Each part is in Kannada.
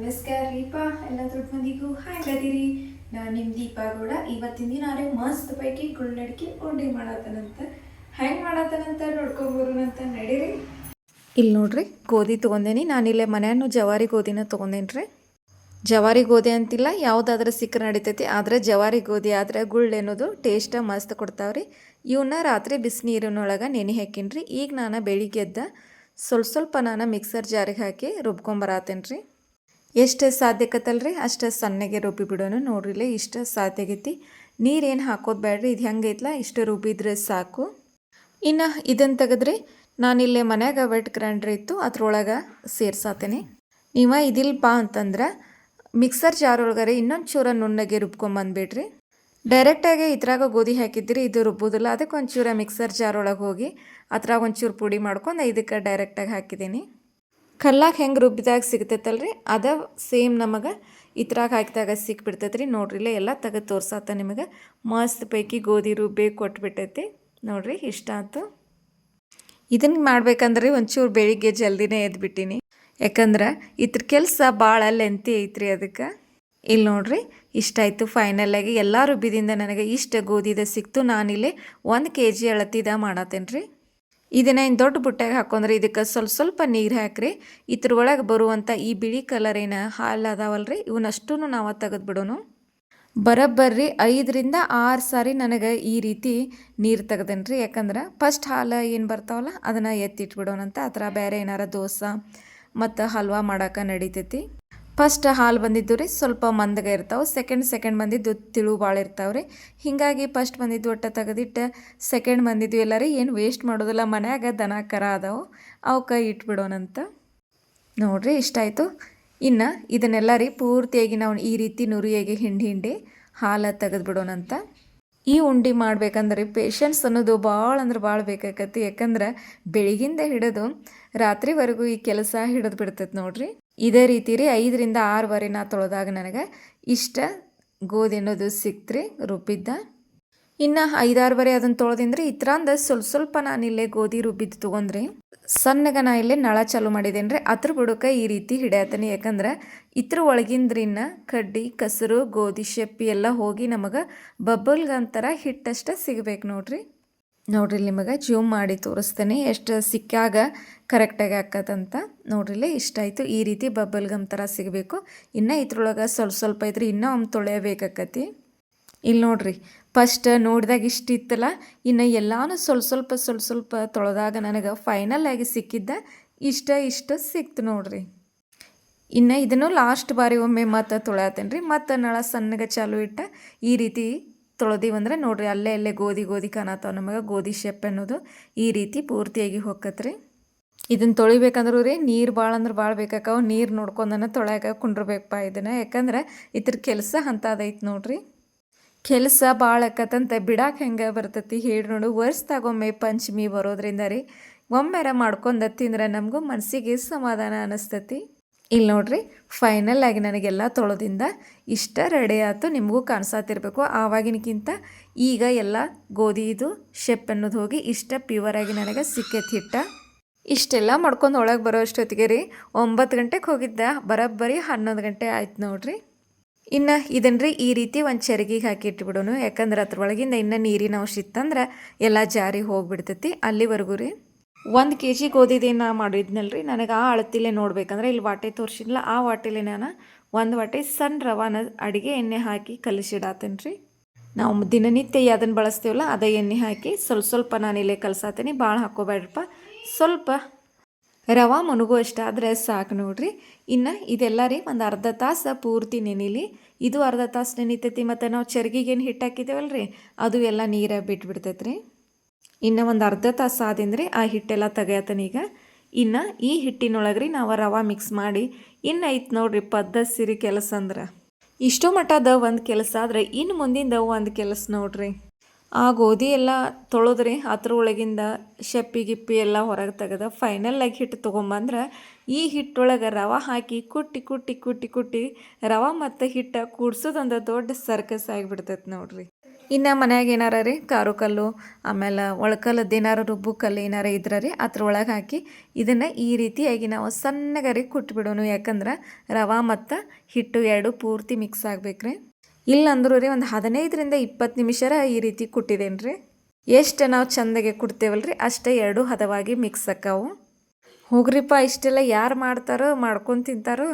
ನಮಸ್ಕಾರ ರೀಪ ಎಲ್ಲ ದೊಡ್ಡ ಮಂದಿಗೂ ಹಾಗದಿರಿ. ನಾನು ನಿಮ್ಮ ದೀಪಾ ಗೌಡ. ಇವತ್ತಿನ ದಿನ ಮಸ್ತ್ ಪೈಕಿ ಗುಳ್ಳಡ್ಕಿ ಉಂಡೆ ಮಾಡತ್ತನಂತ. ಹೆಂಗೆ ಮಾಡತ್ತನಂತ ನೋಡ್ಕೊಬೋರಂತ ನಡೀರಿ. ಇಲ್ಲಿ ನೋಡ್ರಿ, ಗೋಧಿ ತೊಗೊಂಡೇನಿ. ನಾನಿಲ್ಲೇ ಮನೆಯನ್ನು ಜವಾರಿ ಗೋಧಿನ ತೊಗೊಂಡೇನಿ. ಜವಾರಿ ಗೋಧಿ ಅಂತಿಲ್ಲ, ಯಾವುದಾದ್ರೂ ಸಿಕ್ಕರೆ ನಡಿತೈತಿ. ಆದರೆ ಜವಾರಿ ಗೋಧಿ ಆದರೆ ಗುಳ್ಳು ಅನ್ನೋದು ಟೇಸ್ಟ್ ಮಸ್ತ್ ಕೊಡ್ತಾವ್ರಿ. ಇವನ್ನ ರಾತ್ರಿ ಬಿಸಿನೀರಿನೊಳಗೆ ನೆನೆ ಹಾಕಿನ್ರಿ. ಈಗ ನಾನು ಬೆಳಿಗ್ಗೆ ಎದ್ದ ಸ್ವಲ್ಪ ನಾನು ಮಿಕ್ಸರ್ ಜಾರಿಗೆ ಹಾಕಿ ರುಬ್ಕೊಂಬರತ್ತೇನೆ ರೀ. ಎಷ್ಟು ಸಾಧ್ಯಕತ್ತಲ್ರಿ ಅಷ್ಟು ಸಣ್ಣಗೆ ರುಬ್ಬಿ ಬಿಡೋಣ. ನೋಡ್ರಿಲೆ ಇಷ್ಟು ಸಾಧ್ಯ ಆಗೈತಿ. ನೀರೇನು ಹಾಕೋದು ಬೇಡ್ರಿ, ಇದು ಹೆಂಗೈತ್ಲ ಇಷ್ಟು ರುಬ್ಬಿದ್ರೆ ಸಾಕು. ಇನ್ನು ಇದನ್ನು ತೆಗೆದ್ರಿ ನಾನಿಲ್ಲೇ ಮನ್ಯಾಗ ವೆಟ್ ಗ್ರೈಂಡ್ರ್ ಇತ್ತು, ಅದ್ರೊಳಗೆ ಸೇರ್ಸಾತೇನೆ. ನೀವು ಇದಿಲ್ಪ ಅಂತಂದ್ರೆ ಮಿಕ್ಸರ್ ಜಾರ್ ಒಳಗರೆ ಇನ್ನೊಂದು ಚೂರ ನುಣ್ಣಗೆ ರುಬ್ಕೊಂಬಂದ್ಬಿಡ್ರಿ. ಡೈರೆಕ್ಟಾಗಿ ಇದ್ರಾಗ ಗೋಧಿ ಹಾಕಿದ್ರಿ ಇದು ರುಬ್ಬೋದಿಲ್ಲ. ಅದಕ್ಕೆ ಒಂಚೂರ ಮಿಕ್ಸರ್ ಜಾರ್ ಒಳಗೆ ಹೋಗಿ ಅದ್ರಾಗ ಒಂಚೂರು ಪುಡಿ ಮಾಡ್ಕೊಂಡು ಇದಕ್ಕೆ ಡೈರೆಕ್ಟಾಗಿ ಹಾಕಿದ್ದೀನಿ. ಕಲ್ಲಾಗ ಹೆಂಗೆ ರುಬ್ಬಿದಾಗ ಸಿಗ್ತೈತಲ್ರಿ ಅದ ಸೇಮ್ ನಮಗೆ ಇದ್ರಾಗ ಹಾಕಿದಾಗ ಸಿಕ್ಬಿಡ್ತೈತ್ರಿ. ನೋಡ್ರಿಲ್ಲ ಎಲ್ಲ ತೆಗೆದು ತೋರ್ಸಾತ ನಿಮಗೆ. ಮಸ್ತ್ ಪೈಕಿ ಗೋಧಿ ರುಬ್ಬಿ ಕೊಟ್ಬಿಟ್ಟೈತಿ. ನೋಡ್ರಿ ಇಷ್ಟ ಆಯ್ತು. ಇದನ್ನು ಮಾಡ್ಬೇಕಂದ್ರೆ ಒಂಚೂರು ಬೆಳಿಗ್ಗೆ ಜಲ್ದಿನೇ ಎದ್ಬಿಟ್ಟಿನಿ, ಯಾಕಂದ್ರೆ ಇದ್ರ ಕೆಲಸ ಭಾಳ ಲೆಂತಿ ಐತ್ರಿ. ಅದಕ್ಕೆ ಇಲ್ಲಿ ನೋಡ್ರಿ ಇಷ್ಟ ಆಯಿತು. ಫೈನಲಾಗಿ ಎಲ್ಲ ರುಬ್ಬಿದಿಂದ ನನಗೆ ಇಷ್ಟ ಗೋಧಿದ ಸಿಕ್ತು. ನಾನಿಲ್ಲಿ 1 kg ಅಳತಿದ ಮಾಡತ್ತೇನೆ ರೀ. ಇದನ್ನ ಇನ್ನು ದೊಡ್ಡ ಬುಟ್ಟಾಗ ಹಾಕೊಂಡ್ರೆ ಇದಕ್ಕೆ ಸ್ವಲ್ಪ ನೀರು ಹಾಕ್ರಿ. ಇದ್ರೊಳಗೆ ಬರುವಂಥ ಈ ಬಿಳಿ ಕಲರ್ ಏನು ಹಾಲು ಅದಾವಲ್ರಿ ಇವನ್ನಷ್ಟೂ ನಾವು ತೆಗೆದುಬಿಡೋನು. ಬರೋಬ್ಬರ್ರಿ 5 ರಿಂದ 6 ಸಾರಿ ನನಗೆ ಈ ರೀತಿ ನೀರು ತೆಗ್ದೇನೆ ರೀ. ಯಾಕಂದ್ರೆ ಫಸ್ಟ್ ಹಾಲು ಏನು ಬರ್ತಾವಲ್ಲ ಅದನ್ನು ಎತ್ತಿಟ್ಬಿಡೋಣಂತ. ಆ ಥರ ಬೇರೆ ಏನಾರ ದೋಸೆ ಮತ್ತು ಹಲ್ವಾ ಮಾಡೋಕೆ ನಡಿತೈತಿ. ಫಸ್ಟ್ ಹಾಲು ಬಂದಿದ್ದು ರೀ ಸ್ವಲ್ಪ ಮಂದಗೆ ಇರ್ತಾವೆ. ಸೆಕೆಂಡ್ ಬಂದಿದ್ದು ತಿಳು ಭಾಳ ಇರ್ತಾವೆ ರೀ. ಹೀಗಾಗಿ ಫಸ್ಟ್ ಬಂದಿದ್ದು ಒಟ್ಟು ತೆಗೆದಿಟ್ಟು ಸೆಕೆಂಡ್ ಬಂದಿದ್ದು ಎಲ್ಲ ರೀ ಏನು ವೇಸ್ಟ್ ಮಾಡೋದಿಲ್ಲ. ಮನ್ಯಾಗ ದನ ಕರ ಅದಾವೆ ಅವಕ್ಕೆ ಇಟ್ಬಿಡೋಣಂತ. ನೋಡಿರಿ ಇಷ್ಟ ಆಯಿತು. ಇನ್ನು ಇದನ್ನೆಲ್ಲ ರೀ ಪೂರ್ತಿಯಾಗಿ ನಾವು ಈ ರೀತಿ ನುರಿಯಾಗಿ ಹಿಂಡಿ ಹಾಲು ತೆಗೆದುಬಿಡೋಣಂತ. ಈ ಉಂಡೆ ಮಾಡ್ಬೇಕಂದ್ರೆ ಪೇಷನ್ಸ್ ಅನ್ನೋದು ಭಾಳ ಅಂದ್ರೆ ಭಾಳ ಬೇಕಾಗತ್ತೆ. ಯಾಕಂದ್ರೆ ಬೆಳಗಿಂದ ಹಿಡಿದು ರಾತ್ರಿವರೆಗೂ ಈ ಕೆಲಸ ಹಿಡಿದು ಬಿಡ್ತೈತೆ ನೋಡ್ರಿ. ಇದೇ ರೀತಿ ರೀ 5 ರಿಂದ 6 ಬಾರಿ ನಾ ತೊಳೆದಾಗ ನನಗೆ ಇಷ್ಟ ಗೋಧಿ ಅನ್ನೋದು ಸಿಕ್ತ್ರಿ ರುಬ್ಬಿದ್ದ. ಇನ್ನು 5-6 ಬಾರಿ ಅದನ್ನು ತೊಳೆದಿಂದ್ರೆ ಇತ್ರಂದ ಸ್ವಲ್ಪ ನಾನಿಲ್ಲೇ ಗೋಧಿ ರುಬ್ಬಿದ್ದು ತೊಗೊಂಡ್ರಿ. ಸಣ್ಣಗೆ ನಾ ಇಲ್ಲೇ ನಳ ಚಾಲು ಮಾಡಿದ್ದೇನೆ ರೀ. ಅದ್ರ ಬುಡಕ್ಕೆ ಈ ರೀತಿ ಹಿಡಿಯತ್ತೀನಿ. ಯಾಕಂದ್ರೆ ಇದ್ರ ಒಳಗಿಂದ್ರಿನ ಕಡ್ಡಿ ಕಸರು ಗೋಧಿ ಶೆಪ್ಪಿ ಎಲ್ಲ ಹೋಗಿ ನಮಗೆ ಬಬ್ಬಲ್ಗಂತರ ಹಿಟ್ಟಷ್ಟ ಸಿಗಬೇಕು ನೋಡ್ರಿ. ನೋಡ್ರಿ ನಿಮಗೆ ಜೂಮ್ ಮಾಡಿ ತೋರಿಸ್ತೇನೆ ಎಷ್ಟು ಸಿಕ್ಕಾಗ ಕರೆಕ್ಟಾಗಿ ಹಾಕತ್ತಂತ. ನೋಡ್ರಿಲ್ಲೇ ಇಷ್ಟ ಆಯಿತು. ಈ ರೀತಿ ಬಬ್ಬಲ್ ಗಮ್ ಥರ ಸಿಗಬೇಕು. ಇನ್ನು ಇದ್ರೊಳಗೆ ಸ್ವಲ್ಪ ಇದ್ರೆ ಇನ್ನೂ ಒಮ್ಮೆ ತೊಳೆಯಬೇಕಾಕತಿ. ಇಲ್ಲಿ ನೋಡ್ರಿ ಫಸ್ಟ್ ನೋಡಿದಾಗ ಇಷ್ಟು ಇತ್ತಲ್ಲ, ಇನ್ನು ಎಲ್ಲಾನು ಸ್ವಲ್ಪ ತೊಳೆದಾಗ ನನಗೆ ಫೈನಲ್ ಆಗಿ ಸಿಕ್ಕಿದ್ದ ಇಷ್ಟು ಸಿಕ್ತು ನೋಡ್ರಿ. ಇನ್ನು ಇದನ್ನು ಲಾಸ್ಟ್ ಬಾರಿ ಒಮ್ಮೆ ಮತ್ತೆ ತೊಳೆಯತ್ತೇನೆ ರೀ. ಮತ್ತು ನಳ ಸಣ್ಣಗೆ ಚಾಲು ಇಟ್ಟ ಈ ರೀತಿ ತೊಳೆದಿವಂದ್ರೆ ನೋಡ್ರಿ ಅಲ್ಲೇ ಗೋಧಿ ಕಾಣತ್ತಾವ ನಮಗೆ. ಗೋಧಿ ಶೆಪ್ ಅನ್ನೋದು ಈ ರೀತಿ ಪೂರ್ತಿಯಾಗಿ ಹೋಗತ್ರಿ. ಇದನ್ನು ತೊಳಿಬೇಕಂದ್ರೂ ರೀ ನೀರು ಭಾಳ ಅಂದ್ರೆ ಭಾಳ ಬೇಕಾಕವು. ನೀರು ನೋಡ್ಕೊಂಡನ ತೊಳ್ಯಾಕ ಕುಂಡ್ರಬೇಕಪ್ಪ ಇದನ್ನು. ಯಾಕಂದ್ರೆ ಇದ್ರ ಕೆಲಸ ಅಂತದೈತೆ ನೋಡ್ರಿ. ಕೆಲಸ ಭಾಳ ಆಕತ್ತಂತ ಬಿಡಾಕೆ ಹೆಂಗೆ ಬರ್ತೈತಿ ಹೇಳಿ ನೋಡು. ವರ್ಷದಾಗೊಮ್ಮೆ ಪಂಚಮಿ ಬರೋದ್ರಿಂದ ರೀ ಒಮ್ಮೆರ ಮಾಡ್ಕೊಂಡು ತಿಂದ್ರೆ ನಮಗೂ ಮನಸ್ಸಿಗೆ ಸಮಾಧಾನ ಅನ್ನಿಸ್ತೈತಿ. ಇಲ್ಲಿ ನೋಡ್ರಿ ಫೈನಲ್ ಆಗಿ ನನಗೆಲ್ಲ ತೊಳೆದಿಂದ ಇಷ್ಟ ರೆಡಿ ಆಯ್ತು. ನಿಮಗೂ ಕಾಣಿಸತ್ತಿರ್ಬೇಕು. ಆವಾಗಿನಕ್ಕಿಂತ ಈಗ ಎಲ್ಲ ಗೋಧಿದು ಶೆಪ್ ಅನ್ನೋದು ಹೋಗಿ ಇಷ್ಟ ಪ್ಯೂವರಾಗಿ ನನಗೆ ಸಿಕ್ಕೈತಿ ಹಿಟ್ಟ. ಇಷ್ಟೆಲ್ಲ ಮಾಡ್ಕೊಂಡು ಒಳಗೆ ಬರೋ ಅಷ್ಟೊತ್ತಿಗೆ ರೀ 9 ಗಂಟೆಗೆ ಹೋಗಿದ್ದ, ಬರೋಬ್ಬರಿ 11 ಗಂಟೆ ಆಯ್ತು ನೋಡ್ರಿ. ಇನ್ನು ಇದನ್ನು ರೀ ಈ ರೀತಿ ಒಂದು ಚರಿಗಿಗೆ ಹಾಕಿ ಇಟ್ಬಿಡೋನು. ಯಾಕಂದ್ರೆ ಅದ್ರೊಳಗಿಂದ ಇನ್ನೂ ನೀರಿನ ಅಂಶ ಇತ್ತಂದ್ರೆ ಎಲ್ಲ ಜಾರಿ ಹೋಗಿಬಿಡ್ತೈತಿ. ಅಲ್ಲಿವರೆಗೂ ರೀ 1 kg ಗೋಧಿದೇನು ಮಾಡಿದ್ನಲ್ರಿ, ನನಗೆ ಆ ಅಳತಿಲೇ ನೋಡ್ಬೇಕಂದ್ರೆ ಇಲ್ಲಿ ವಾಟೆ ತೋರಿಸಿಲ್ಲ. ಆ ವಾಟೆಲೆ ನಾನು 1 ವಾಟೆ ಸಣ್ಣ ರವಾನ ಅಡುಗೆ ಎಣ್ಣೆ ಹಾಕಿ ಕಲಿಸಿಡಾತೇನೆ ರೀ. ನಾವು ದಿನನಿತ್ಯ ಅದನ್ನು ಬಳಸ್ತೀವಲ್ಲ ಅದೇ ಎಣ್ಣೆ ಹಾಕಿ ಸ್ವಲ್ಪ ನಾನಿಲ್ಲೇ ಕಲಸಾತೀನಿ. ಭಾಳ ಹಾಕೋಬೇಡ್ರಪ್ಪ, ಸ್ವಲ್ಪ ರವೆ ಮುನುಗು ಅಷ್ಟಾದರೆ ಸಾಕು ನೋಡ್ರಿ. ಇನ್ನು ಇದೆಲ್ಲ ರೀ ಒಂದು ಅರ್ಧ ತಾಸು ಪೂರ್ತಿ ನೆನಿಲಿ. ಇದು ಅರ್ಧ ತಾಸು ನೆನಿತೈತಿ. ಮತ್ತು ನಾವು ಚರ್ಗಿಗೇನು ಹಿಟ್ಟು ಹಾಕಿದ್ದೇವಲ್ರಿ ಅದು ಎಲ್ಲ ನೀರು ಬಿಟ್ಬಿಡ್ತೈತೆ ರೀ. ಇನ್ನು ಒಂದು ಅರ್ಧ ತಾಸು ಆದಿಂದ್ರೆ ಆ ಹಿಟ್ಟೆಲ್ಲ ತೆಗಿಯತನ ಈಗ. ಇನ್ನು ಈ ಹಿಟ್ಟಿನೊಳಗೆ ರೀ ನಾವು ರವೆ ಮಿಕ್ಸ್ ಮಾಡಿ ಇನ್ನು ಐತೆ ನೋಡ್ರಿ ಪದ್ಧತಿ ಕೆಲಸ ಅಂದ್ರೆ. ಇಷ್ಟೋ ಮಟ್ಟದ ಒಂದು ಕೆಲಸ ಆದರೆ ಇನ್ನು ಮುಂದಿಂದ ಒಂದು ಕೆಲಸ ನೋಡ್ರಿ. ಆ ಗೋಧಿ ಎಲ್ಲ ತೊಳೆದ್ರಿ ಅದ್ರ ಒಳಗಿಂದ ಶೆಪ್ಪಿ ಗಿಪ್ಪಿ ಎಲ್ಲ ಹೊರಗೆ ತೆಗೆದ ಫೈನಲ್ಲಾಗಿ ಹಿಟ್ಟು ತೊಗೊಂಬಂದ್ರೆ ಈ ಹಿಟ್ಟೊಳಗೆ ರವೆ ಹಾಕಿ ಕುಟ್ಟಿ ರವೆ ಮತ್ತು ಹಿಟ್ಟು ಕೂಡ್ಸೋದೊಂದು ದೊಡ್ಡ ಸರ್ಕಸ್ ಆಗಿಬಿಡ್ತೈತೆ ನೋಡ್ರಿ. ಇನ್ನು ಮನ್ಯಾಗ ಏನಾರ ರೀ ಕಾರು ಕಲ್ಲು ಆಮೇಲೆ ಒಳಕಲ್ಲದ್ದು ಏನಾರು ರುಬ್ಬು ಕಲ್ಲು ಏನಾರ ಇದ್ರೆ ರೀ ಅದ್ರೊಳಗೆ ಹಾಕಿ ಇದನ್ನು ಈ ರೀತಿಯಾಗಿ ನಾವು ಸಣ್ಣಗರಿ ಕುಟ್ಬಿಡೋನು. ಯಾಕಂದ್ರೆ ರವೆ ಮತ್ತು ಹಿಟ್ಟು ಎರಡು ಪೂರ್ತಿ ಮಿಕ್ಸ್ ಆಗ್ಬೇಕ್ರಿ. ಇಲ್ಲಂದ್ರೂ ರೀ ಒಂದು 15ರಿಂದ 20 ನಿಮಿಷ ಈ ರೀತಿ ಕುಟ್ಟಿದೇನು ರೀ. ಎಷ್ಟು ನಾವು ಚೆಂದಾಗೆ ಕುಡ್ತೇವಲ್ರಿ ಅಷ್ಟೇ ಎರಡು ಹದವಾಗಿ ಮಿಕ್ಸ್ ಆಕ್ಕಾವು. ಹೋಗ್ರಿಪ್ಪ ಇಷ್ಟೆಲ್ಲ ಯಾರು ಮಾಡ್ತಾರೋ ಮಾಡ್ಕೊಂಡು ತಿಂತಾರೋ,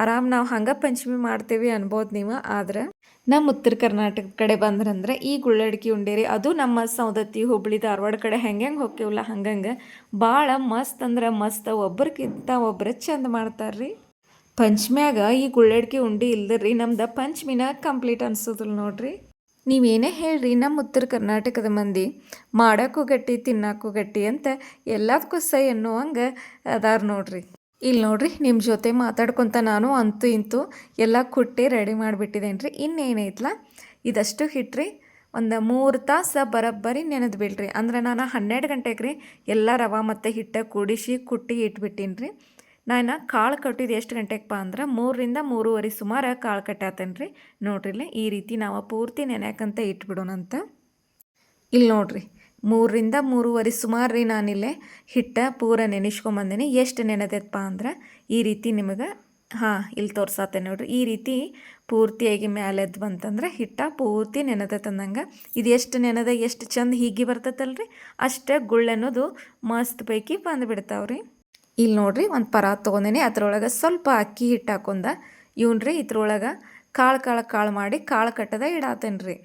ಆರಾಮ್ ನಾವು ಹಂಗೆ ಪಂಚಮಿ ಮಾಡ್ತೇವೆ ಅನ್ಬೋದು ನೀವು. ಆದ್ರೆ ನಮ್ಮ ಉತ್ತರ ಕರ್ನಾಟಕದ ಕಡೆ ಬಂದ್ರಂದ್ರೆ ಈ ಗುಳ್ಳಡ್ಕಿ ಉಂಡೇರಿ ಅದು ನಮ್ಮ ಸೌದತ್ತಿ ಹುಬ್ಬಳ್ಳಿ ಧಾರವಾಡ ಕಡೆ ಹೆಂಗೆ ಹೋಗ್ತೀವಲ್ಲ ಹಂಗಂಗೆ ಭಾಳ ಮಸ್ತ್ ಅಂದ್ರೆ ಮಸ್ತ್, ಒಬ್ರಿಗಿಂತ ಒಬ್ರು ಚಂದ ಮಾಡ್ತಾರ್ರಿ. ಪಂಚಮ್ಯಾಗ ಈ ಗುಳ್ಳಡ್ಕಿ ಉಂಡಿ ಇಲ್ದ್ರಿ ನಮ್ದು ಪಂಚಮಿನ ಕಂಪ್ಲೀಟ್ ಅನ್ಸೋದಿಲ್ಲ ನೋಡ್ರಿ. ನೀವೇನೇ ಹೇಳ್ರಿ ನಮ್ಮ ಉತ್ತರ ಕರ್ನಾಟಕದ ಮಂದಿ ಮಾಡೋಕ್ಕೂ ಗಟ್ಟಿ ತಿನ್ನೋಕ್ಕೂ ಗಟ್ಟಿ ಅಂತ ಎಲ್ಲದಕ್ಕೂ ಸೈ ಅನ್ನುವಂಗೆ ಅದಾರ ನೋಡ್ರಿ. ಇಲ್ಲಿ ನೋಡ್ರಿ ನಿಮ್ಮ ಜೊತೆ ಮಾತಾಡ್ಕೊತ ನಾನು ಅಂತೂ ಇಂತೂ ಎಲ್ಲ ಕುಟ್ಟಿ ರೆಡಿ ಮಾಡಿಬಿಟ್ಟಿದ್ದೇನೆ ರೀ. ಇನ್ನೇನೈತ್ಲ ಇದಷ್ಟು ಹಿಟ್ರಿ ಒಂದು 3 ತಾಸು ಬರೋಬ್ಬರಿ ನೆನೆದು ಬಿಡ್ರಿ. ಅಂದ್ರೆ ನಾನು 12 ಗಂಟೆಗೆ ರೀ ಎಲ್ಲ ರವೆ ಮತ್ತು ಹಿಟ್ಟು ಕೂಡಿಸಿ ಕುಟ್ಟಿ ಇಟ್ಬಿಟ್ಟೀನಿ ರೀ. ನಾನು ಕಾಳು ಕಟ್ಟಿದ್ದು ಎಷ್ಟು ಗಂಟೆಗಪ್ಪ ಅಂದ್ರೆ 3ರಿಂದ 3:30 ಸುಮಾರು ಕಾಳು ಕಟ್ಟಾತೇನೆ ರೀ. ನೋಡ್ರಿಲ್ಲ ಈ ರೀತಿ ನಾವು ಪೂರ್ತಿ ನೆನೆಯಕ್ಕಂತ ಇಟ್ಬಿಡೋಣಂತ. ಇಲ್ಲಿ ನೋಡ್ರಿ 3ರಿಂದ 3:30 ಸುಮಾರು ರೀ ನಾನಿಲ್ಲೇ ಹಿಟ್ಟು ಪೂರ ನೆನೆಸ್ಕೊಂಬಂದಿನಿ. ಎಷ್ಟು ನೆನೆದಪ್ಪ ಅಂದ್ರೆ ಈ ರೀತಿ ನಿಮಗೆ ಇಲ್ಲಿ ತೋರ್ಸಾತೆ ನೋಡ್ರಿ. ಈ ರೀತಿ ಪೂರ್ತಿಯಾಗಿ ಮ್ಯಾಲೆದ್ದು ಬಂತಂದ್ರೆ ಹಿಟ್ಟು ಪೂರ್ತಿ ನೆನೆದತ್ತಂದಂಗೆ. ಇದು ಎಷ್ಟು ನೆನೆದ ಎಷ್ಟು ಚಂದ ಹೀಗೆ ಬರ್ತೈತಲ್ರಿ ಅಷ್ಟೇ ಗುಳ್ಳನ್ನೋದು ಮಸ್ತ್ ಪೈಕಿ ಬಂದುಬಿಡ್ತಾವ್ರಿ. ಇಲ್ಲಿ ನೋಡ್ರಿ ಒಂದು ಪರಾತ್ ತೊಗೊಂಡೇನಿ, ಅದ್ರೊಳಗೆ ಸ್ವಲ್ಪ ಅಕ್ಕಿ ಹಿಟ್ಟು ಹಾಕೊಂಡ ಇವ್ನ್ರಿ ಇದ್ರೊಳಗೆ ಕಾಳು ಮಾಡಿ ಕಾಳು ಕಟ್ಟದ ಇಡಾತೇನೆ ರೀ.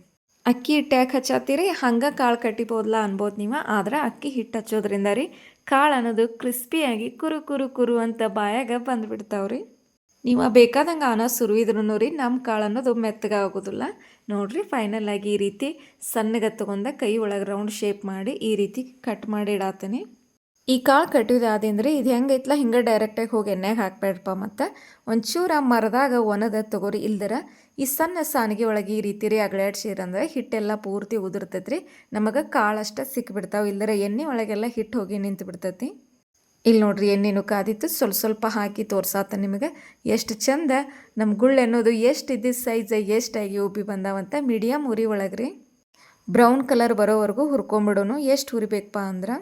ಅಕ್ಕಿ ಹಿಟ್ಟು ಯಾಕೆ ಹಚ್ಚಾತೀರಿ, ಹಂಗೆ ಕಾಳು ಕಟ್ಟಿಬೋದಲ್ಲ ಅನ್ಬೋದು ನೀವು. ಆದ್ರೆ ಅಕ್ಕಿ ಹಿಟ್ಟು ಹಚ್ಚೋದ್ರಿಂದ ರೀ ಕಾಳು ಅನ್ನೋದು ಕ್ರಿಸ್ಪಿಯಾಗಿ ಕುರು ಅಂತ ಬಾಯಾಗ ಬಂದುಬಿಡ್ತಾವ್ರಿ. ನೀವು ಬೇಕಾದಂಗೆ ಆನ ಸುರುವಿದ್ರೂ ರೀ ನಮ್ಮ ಕಾಳು ಅನ್ನೋದು ಮೆತ್ತಗೆ ಆಗೋದಿಲ್ಲ ನೋಡ್ರಿ. ಫೈನಲ್ ಆಗಿ ಈ ರೀತಿ ಸಣ್ಣಗೆ ತೊಗೊಂಡ ಕೈ ಒಳಗೆ ರೌಂಡ್ ಶೇಪ್ ಮಾಡಿ ಈ ರೀತಿ ಕಟ್ ಮಾಡಿ ಇಡಾತೀನಿ. ಈ ಕಾಳು ಕಟ್ಟಿದಾದಿಂದ್ರಿ ಇದು ಹೆಂಗೈತ್ಲ ಹಿಂಗೆ ಡೈರೆಕ್ಟಾಗಿ ಹೋಗಿ ಎಣ್ಣೆಗೆ ಹಾಕ್ಬೇಡಪ್ಪ. ಮತ್ತು ಒಂಚೂರ ಮರದಾಗ ಒಣದ ತೊಗೋರಿ. ಇಲ್ದರ ಈ ಸಣ್ಣ ಸಾನಿಗೆ ಒಳಗೆ ಈ ರೀತಿ ರೀ ಅಗಳ್ಯಾಡ್ಸಿರಂದ್ರೆ ಹಿಟ್ಟೆಲ್ಲ ಪೂರ್ತಿ ಉದುರ್ತೈತ್ರಿ. ನಮಗೆ ಕಾಳಷ್ಟು ಸಿಕ್ಬಿಡ್ತಾವೆ. ಇಲ್ದರ ಎಣ್ಣೆ ಒಳಗೆಲ್ಲ ಹಿಟ್ಟು ಹೋಗಿ ನಿಂತು ಬಿಡ್ತೈತಿ. ಇಲ್ಲಿ ನೋಡ್ರಿ ಎಣ್ಣೆನೂ ಕಾದಿತ್ತು, ಸ್ವಲ್ಪ ಹಾಕಿ ತೋರ್ಸಾತ ನಿಮಗೆ ಎಷ್ಟು ಚಂದ ನಮ್ಮ ಗುಳ್ಳು ಅನ್ನೋದು ಎಷ್ಟು ಇದ್ದಿದ್ದು ಸೈಜ್ ಎಷ್ಟಾಗಿ ಉಬ್ಬಿ ಬಂದಾವಂತ. ಮೀಡಿಯಮ್ ಉರಿ ಒಳಗೆ ರೀ ಬ್ರೌನ್ ಕಲರ್ ಬರೋವರೆಗೂ ಹುರ್ಕೊಂಬಿಡೋನು. ಎಷ್ಟು ಹುರಿಬೇಕಪ್ಪ ಅಂದ್ರೆ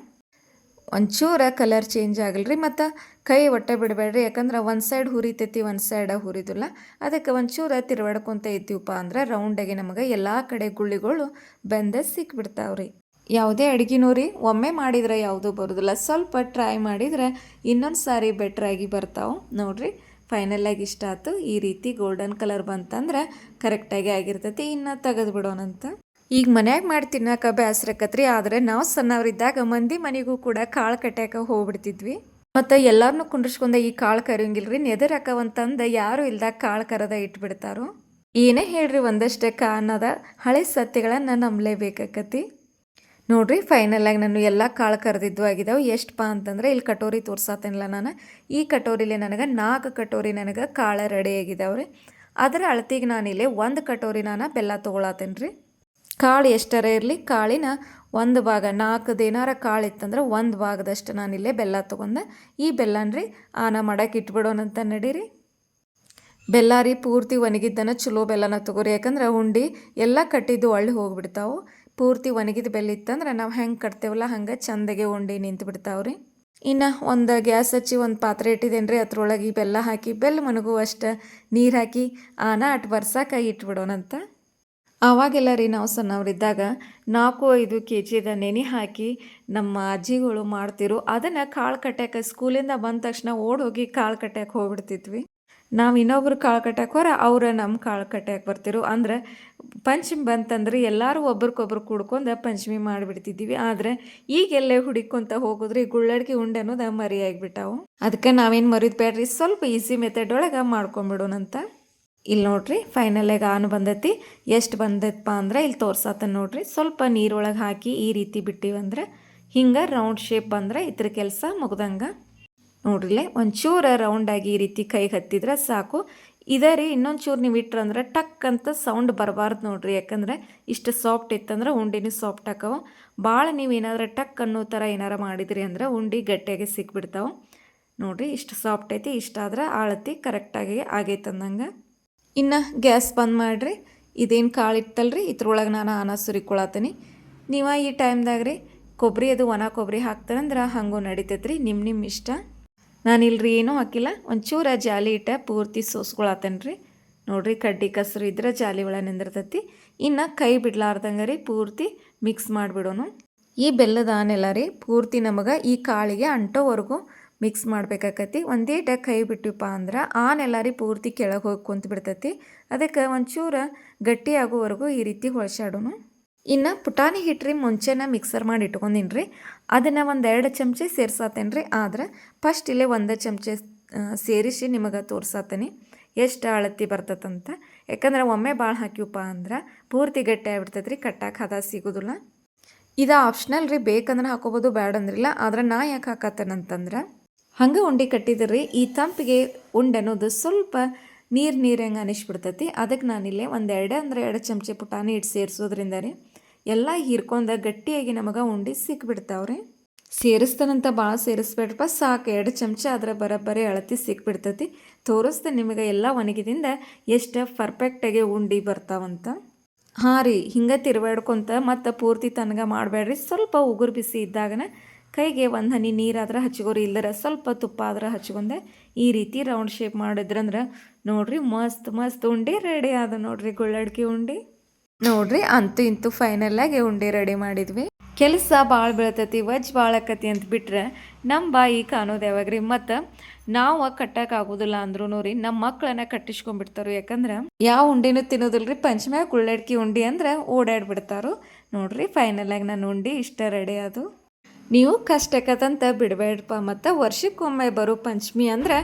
ಒಂಚೂರ ಕಲರ್ ಚೇಂಜ್ ಆಗಲ್ರಿ. ಮತ್ತು ಕೈ ಒಟ್ಟೆ ಬಿಡಬೇಡ್ರಿ, ಯಾಕಂದ್ರೆ ಒಂದು ಸೈಡ್ ಹುರಿತೈತಿ ಒಂದು ಸೈಡ ಹುರಿದಿಲ್ಲ. ಅದಕ್ಕೆ ಒಂಚೂರ ತಿರುವಾಡ್ಕೊತ ಇದ್ದೀವಪ್ಪ ಅಂದ್ರೆ ರೌಂಡಾಗಿ ನಮಗೆ ಎಲ್ಲ ಕಡೆ ಗುಳ್ಳಿಗಳು ಬೆಂದ ಸಿಕ್ಬಿಡ್ತಾವ್ರಿ. ಯಾವುದೇ ಅಡುಗೆನೂ ರೀ ಒಮ್ಮೆ ಮಾಡಿದ್ರೆ ಯಾವುದೂ ಬರೋದಿಲ್ಲ, ಸ್ವಲ್ಪ ಟ್ರೈ ಮಾಡಿದರೆ ಇನ್ನೊಂದು ಸಾರಿ ಬೆಟ್ರಾಗಿ ಬರ್ತಾವೆ ನೋಡ್ರಿ. ಫೈನಲಾಗಿ ಇಷ್ಟ ಆಯ್ತು. ಈ ರೀತಿ ಗೋಲ್ಡನ್ ಕಲರ್ ಬಂತಂದ್ರೆ ಕರೆಕ್ಟಾಗಿ ಆಗಿರ್ತೈತಿ. ಇನ್ನು ತೆಗೆದು ಬಿಡೋಣಂತ. ಈಗ ಮನ್ಯಾಗ ಮಾಡಿ ತಿನ್ನೋಕೆ ಬೇಸರಕತ್ರಿ. ಆದರೆ ನಾವು ಸಣ್ಣವರಿದ್ದಾಗ ಮಂದಿ ಮನೆಗೂ ಕೂಡ ಕಾಳು ಕಟ್ಟಾಕ ಹೋಗ್ಬಿಡ್ತಿದ್ವಿ. ಮತ್ತು ಎಲ್ಲರನ್ನೂ ಕುಂಡ್ರಿಸ್ಕೊಂಡ ಈ ಕಾಳು ಕರಿಯಂಗಿಲ್ರಿ, ನೆದರಾಕವಂತಂದು ಯಾರು ಇಲ್ದಾಗ ಕಾಳು ಕರದ ಇಟ್ಬಿಡ್ತಾರೋ. ಏನೇ ಹೇಳ್ರಿ ಒಂದಷ್ಟೇ ಕಾರಣದ ಹಳೆ ಸತ್ಯಗಳನ್ನು ನಂಬಲೇಬೇಕಾಕತಿ ನೋಡ್ರಿ. ಫೈನಲಾಗಿ ನಾನು ಎಲ್ಲ ಕಾಳು ಕರೆದಿದ್ದು ಆಗಿದ್ದಾವೆ. ಎಷ್ಟಪ್ಪ ಅಂತಂದರೆ ಇಲ್ಲಿ ಕಟೋರಿ ತೋರ್ಸಾತೇನಿಲ್ಲ ನಾನು. ಈ ಕಟೋರಿಲಿ ನನಗೆ 4 ಕಟೋರಿ ನನಗೆ ಕಾಳು ರೆಡಿ ಆಗಿದ್ದಾವ್ರಿ. ಅದರ ಅಳತಿಗೆ ನಾನಿಲ್ಲಿ 1 ಕಟೋರಿ ನಾನು ಬೆಲ್ಲ ತೊಗೊಳತ್ತೇನೆ ರೀ. ಕಾಳು ಎಷ್ಟರ ಇರಲಿ ಕಾಳಿನ 1 ಭಾಗ 4 ಏನಾರ ಕಾಳು ಇತ್ತಂದ್ರೆ 1 ಭಾಗದಷ್ಟು ನಾನಿಲ್ಲೇ ಬೆಲ್ಲ ತೊಗೊಂಡೆ. ಈ ಬೆಲ್ಲನ್ರಿ ಆನ ಮಾಡಕ್ಕೆ ಇಟ್ಬಿಡೋಣಂತ ನಡೀರಿ. ಬೆಲ್ಲ ರೀ ಪೂರ್ತಿ ಒಣಗಿದ್ದನ ಚಲೋ ಬೆಲ್ಲನ ತೊಗೋರಿ, ಯಾಕಂದ್ರೆ ಉಂಡಿ ಎಲ್ಲ ಕಟ್ಟಿದ್ದು ಒಳ್ಳೆ ಹೋಗ್ಬಿಡ್ತಾವೆ. ಪೂರ್ತಿ ಒಣಗಿದ ಬೆಲ್ಲ ಇತ್ತಂದ್ರೆ ನಾವು ಹೆಂಗೆ ಕಟ್ತೇವಲ್ಲ ಹಂಗೆ ಚಂದಗೆ ಉಂಡಿ ನಿಂತು ಬಿಡ್ತಾವ್ರಿ. ಇನ್ನು ಒಂದು ಗ್ಯಾಸ್ ಹಚ್ಚಿ ಒಂದು ಪಾತ್ರೆ ಇಟ್ಟಿದ್ದೇನೆ ರೀ. ಅದ್ರೊಳಗೆ ಈ ಬೆಲ್ಲ ಹಾಕಿ ಬೆಲ್ಲ ಮನಗುವಷ್ಟು ನೀರು ಹಾಕಿ ಆನ ಅಟ್ ಬರ್ಸಾಕ ಇಟ್ಬಿಡೋಣಂತ. ಆವಾಗೆಲ್ಲ ರೀ ನಾವು ಸಣ್ಣವರಿದ್ದಾಗ 4-5 kg ನೆನೆ ಹಾಕಿ ನಮ್ಮ ಅಜ್ಜಿಗಳು ಮಾಡ್ತಿರು. ಅದನ್ನು ಕಾಳು ಕಟ್ಟಾಕ ಸ್ಕೂಲಿಂದ ಬಂದ ತಕ್ಷಣ ಓಡೋಗಿ ಕಾಳು ಕಟ್ಟಾಕ ಹೋಗ್ಬಿಡ್ತಿದ್ವಿ. ನಾವು ಇನ್ನೊಬ್ರು ಕಾಳು ಕಟ್ಟಾಕ ಹೋರ ಅವ್ರು ನಮ್ಮ ಕಾಳು ಕಟ್ಟಾಕ ಬರ್ತಿರು. ಅಂದ್ರೆ ಪಂಚಮಿ ಬಂತಂದ್ರೆ ಎಲ್ಲರೂ ಒಬ್ರಿಗೊಬ್ರು ಕುಡ್ಕೊಂಡು ಪಂಚಮಿ ಮಾಡಿಬಿಡ್ತಿದ್ವಿ. ಆದರೆ ಈಗೆಲ್ಲೇ ಹುಡಿಕೊಂತ ಹೋಗೋದ್ರಿ ಗುಳ್ಳಡ್ಕಿ ಉಂಡೆ ಅನ್ನೋದು ಮರಿಯಾಗಿಬಿಟ್ಟಾವು. ಅದಕ್ಕೆ ನಾವೇನು ಮರಿದು ಬೇಡ್ರಿ, ಸ್ವಲ್ಪ ಈಸಿ ಮೆಥಡ್ ಒಳಗೆ ಮಾಡ್ಕೊಂಬಿಡೋಣಂತ. ಇಲ್ಲಿ ನೋಡ್ರಿ ಫೈನಲಾಗಿ ಆನ್ ಬಂದೈತಿ. ಎಷ್ಟು ಬಂದೈತಪ್ಪ ಅಂದ್ರೆ ಇಲ್ಲಿ ತೋರ್ಸಾತ ನೋಡ್ರಿ. ಸ್ವಲ್ಪ ನೀರೊಳಗೆ ಹಾಕಿ ಈ ರೀತಿ ಬಿಟ್ಟಿವಂದ್ರೆ ಹಿಂಗೆ ರೌಂಡ್ ಶೇಪ್ ಬಂದ್ರೆ ಇದ್ರ ಕೆಲಸ ಮುಗ್ದಂಗೆ ನೋಡ್ರಿಲ್ಲೇ. ಒಂಚೂರು ರೌಂಡಾಗಿ ಈ ರೀತಿ ಕೈಗೆ ಹತ್ತಿದ್ರೆ ಸಾಕು. ಇದೇ ರೀ ಇನ್ನೊಂದು ಚೂರು ನೀವು ಇಟ್ರಂದ್ರೆ ಟಕ್ ಅಂತ ಸೌಂಡ್ ಬರಬಾರ್ದು ನೋಡ್ರಿ. ಯಾಕಂದರೆ ಇಷ್ಟು ಸಾಫ್ಟ್ ಇತ್ತಂದ್ರೆ ಉಂಡಿನೂ ಸಾಫ್ಟ್ ಹಾಕವು. ಭಾಳ ನೀವು ಏನಾದರೂ ಟಕ್ ಅನ್ನೋ ಥರ ಏನಾರು ಮಾಡಿದ್ರಿ ಅಂದ್ರೆ ಉಂಡಿ ಗಟ್ಟಿಯಾಗಿ ಸಿಕ್ಬಿಡ್ತಾವೆ ನೋಡ್ರಿ. ಇಷ್ಟು ಸಾಫ್ಟ್ ಐತಿ. ಇಷ್ಟಾದ್ರೆ ಆಳತಿ ಕರೆಕ್ಟಾಗಿ ಆಗೈತೆ ಅಂದಂಗೆ. ಇನ್ನು ಗ್ಯಾಸ್ ಬಂದ್ ಮಾಡಿರಿ. ಇದೇನು ಕಾಳು ಇತ್ತಲ್ರಿ ಇದ್ರೊಳಗೆ ನಾನು ಅನ್ನ ಸುರಿಕೊಳತ್ತೀನಿ. ನೀವು ಈ ಟೈಮ್ದಾಗ ರೀ ಕೊಬ್ಬರಿ ಅದು ಒಣ ಕೊಬ್ಬರಿ ಹಾಕ್ತಾರಂದ್ರೆ ಹಂಗೂ ನಡಿತೈತ್ರಿ, ನಿಮ್ಮ ಇಷ್ಟ. ನಾನಿಲ್ರಿ ಏನೂ ಹಾಕಿಲ್ಲ, ಒಂಚೂರ ಜಾಲಿ ಇಟ್ಟ ಪೂರ್ತಿ ಸೋಸ್ಕೊಳತ್ತೇನೆ ರೀ. ನೋಡಿರಿ ಕಡ್ಡಿ ಕಸರು ಇದ್ರೆ ಜಾಲಿ ಒಳಗೆ ನಿಂದಿರ್ತೈತಿ. ಇನ್ನು ಕೈ ಬಿಡ್ಲಾರ್ದಂಗೆ ರೀ ಪೂರ್ತಿ ಮಿಕ್ಸ್ ಮಾಡಿಬಿಡೋನು. ಈ ಬೆಲ್ಲದ ಆನೆಲ್ಲ ರೀ ಪೂರ್ತಿ ನಮಗೆ ಈ ಕಾಳಿಗೆ ಅಂಟೋವರೆಗೂ ಮಿಕ್ಸ್ ಮಾಡ್ಬೇಕಾಕತಿ. ಒಂದೇಟ ಕೈ ಬಿಟ್ಟಿವಪ್ಪ ಅಂದ್ರೆ ಆನೆಲ್ಲ ರೀ ಪೂರ್ತಿ ಕೆಳಗೆ ಹೋಗಿ ಕುಂತು ಬಿಡ್ತೈತಿ. ಅದಕ್ಕೆ ಒಂಚೂರು ಗಟ್ಟಿ ಆಗೋವರೆಗೂ ಈ ರೀತಿ ಹೊಳ್ಸಾಡೋನು. ಇನ್ನು ಪುಟಾಣಿ ಹಿಟ್ಟು ರೀ ಮುಂಚೆನ ಮಿಕ್ಸರ್ ಮಾಡಿ ಇಟ್ಕೊಂಡಿನಿ ರೀ, ಅದನ್ನು 1-2 ಚಮಚೆ ಸೇರ್ಸಾತೇನೆ ರೀ. ಆದ್ರೆ ಫಸ್ಟ್ ಇಲ್ಲೇ 1 ಚಮಚೆ ಸೇರಿಸಿ ನಿಮಗೆ ತೋರ್ಸಾತೀನಿ ಎಷ್ಟು ಅಳತಿ ಬರ್ತದಂತ. ಯಾಕಂದ್ರೆ ಒಮ್ಮೆ ಭಾಳ ಹಾಕಿವಪ್ಪ ಅಂದ್ರೆ ಪೂರ್ತಿ ಗಟ್ಟಿ ಆಗಿಬಿಡ್ತೈತೆ ರೀ, ಕಟ್ಟಾಕ ಹದ ಸಿಗೋದಿಲ್ಲ. ಇದು ಆಪ್ಷನಲ್ ರೀ, ಬೇಕಂದ್ರೆ ಹಾಕೋಬೋದು, ಬ್ಯಾಡ ಅಂದ್ರಿಲ್ಲ. ಆದ್ರೆ ನಾ ಯಾಕೆ ಹಾಕತ್ತೇನಂತಂದ್ರೆ ಹಂಗೆ ಉಂಡೆ ಕಟ್ಟಿದ್ರಿ ಈ ತಂಪಿಗೆ ಉಂಡೆ ಅನ್ನೋದು ಸ್ವಲ್ಪ ನೀರು ಹೆಂಗೆ ಅನಿಸ್ಬಿಡ್ತೈತಿ. ಅದಕ್ಕೆ ನಾನಿಲ್ಲೇ 1-2 ಚಮಚೆ ಪುಟಾಣಿ ಹಿಟ್ಟು ಸೇರಿಸೋದ್ರಿಂದ ರೀ ಎಲ್ಲ ಹೀರ್ಕೊಂಡ ಗಟ್ಟಿಯಾಗಿ ನಮಗೆ ಉಂಡೆ ಸಿಕ್ಬಿಡ್ತಾವ್ರಿ. ಸೇರಿಸ್ತಾನಂತ ಭಾಳ ಸೇರಿಸ್ಬೇಡ್ರಪ್ಪ, ಸಾಕು 2 ಚಮಚ ಆದ್ರೆ ಬರೋಬ್ಬರಿ ಅಳತಿ ಸಿಕ್ಬಿಡ್ತೈತಿ. ತೋರಿಸ್ದೆ ನಿಮಗೆ ಎಲ್ಲ ಒಣಗಿದಿಂದ ಎಷ್ಟು ಪರ್ಫೆಕ್ಟಾಗಿ ಉಂಡೆ ಬರ್ತಾವಂತ. ಹಾಂ ರೀ, ಹಿಂಗೆ ತಿರುವಾಡ್ಕೊಂತ ಮತ್ತು ಪೂರ್ತಿ ತನಗೆ ಮಾಡಬೇಡ್ರಿ. ಸ್ವಲ್ಪ ಉಗುರು ಬಿಸಿ ಇದ್ದಾಗನ ಕೈಗೆ 1 ಹನಿ ನೀರಾದ್ರೆ ಹಚ್ಕೋರಿ, ಇಲ್ಲರ ಸ್ವಲ್ಪ ತುಪ್ಪ ಆದ್ರೆ ಹಚ್ಕೊಂಡೆ ಈ ರೀತಿ ರೌಂಡ್ ಶೇಪ್ ಮಾಡಿದ್ರಂದ್ರೆ ನೋಡಿರಿ ಮಸ್ತ್ ಉಂಡೆ ರೆಡಿ ಆದ ನೋಡಿರಿ, ಗುಳ್ಳಡ್ಕಿ ಉಂಡೆ. ನೋಡಿರಿ ಅಂತೂ ಇಂತೂ ಫೈನಲ್ಲಾಗಿ ಉಂಡೆ ರೆಡಿ ಮಾಡಿದ್ವಿ. ಕೆಲಸ ಭಾಳ ಬೀಳ್ತೈತಿ, ವಜ್ ಭಾಳ ಆಕತಿ ಅಂತ ಬಿಟ್ರೆ ನಮ್ಮ ಬಾಯಿ ಕಾಣೋದು ಯಾವಾಗ್ರಿ. ಮತ್ತು ನಾವು ಕಟ್ಟೋಕ್ಕಾಗೋದಿಲ್ಲ ಅಂದ್ರೂ ರೀ ನಮ್ಮ ಮಕ್ಕಳನ್ನ ಕಟ್ಟಿಸ್ಕೊಂಡ್ಬಿಡ್ತಾರೋ. ಯಾಕಂದ್ರೆ ಯಾವ ಉಂಡೆನೂ ತಿನ್ನೋದಿಲ್ರಿ, ಪಂಚಮ್ಯಾಗ ಗುಳ್ಳಡ್ಕಿ ಉಂಡೆ ಅಂದ್ರೆ ಓಡಾಡ್ಬಿಡ್ತಾರೋ. ನೋಡಿರಿ ಫೈನಲಾಗಿ ನಾನು ಉಂಡೆ ಇಷ್ಟ ರೆಡಿ ಅದು. ನೀವು ಕಷ್ಟಕ್ಕಂತ ಬಿಡಬೇಡಪ್ಪ. ಮತ್ತು ವರ್ಷಕ್ಕೊಮ್ಮೆ ಬರೋ ಪಂಚಮಿ ಅಂದ್ರೆ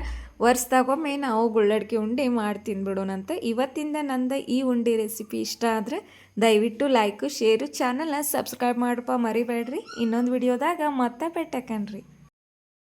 ವರ್ಷದಾಗೊಮ್ಮೆ ನಾವು ಗುಳ್ಳಡ್ಕಿ ಉಂಡೆ ಮಾಡಿ ತಿನ್ಬಿಡೋಣಂತ. ಇವತ್ತಿಂದ ನಂದು ಈ ಉಂಡೆ ರೆಸಿಪಿ ಇಷ್ಟ ಆದರೆ ದಯವಿಟ್ಟು ಲೈಕು ಶೇರು ಚಾನಲ್ನ ಸಬ್ಸ್ಕ್ರೈಬ್ ಮಾಡಪ್ಪ ಮರಿಬೇಡ್ರಿ. ಇನ್ನೊಂದು ವಿಡಿಯೋದಾಗ ಮತ್ತೆ ಭೇಟಿ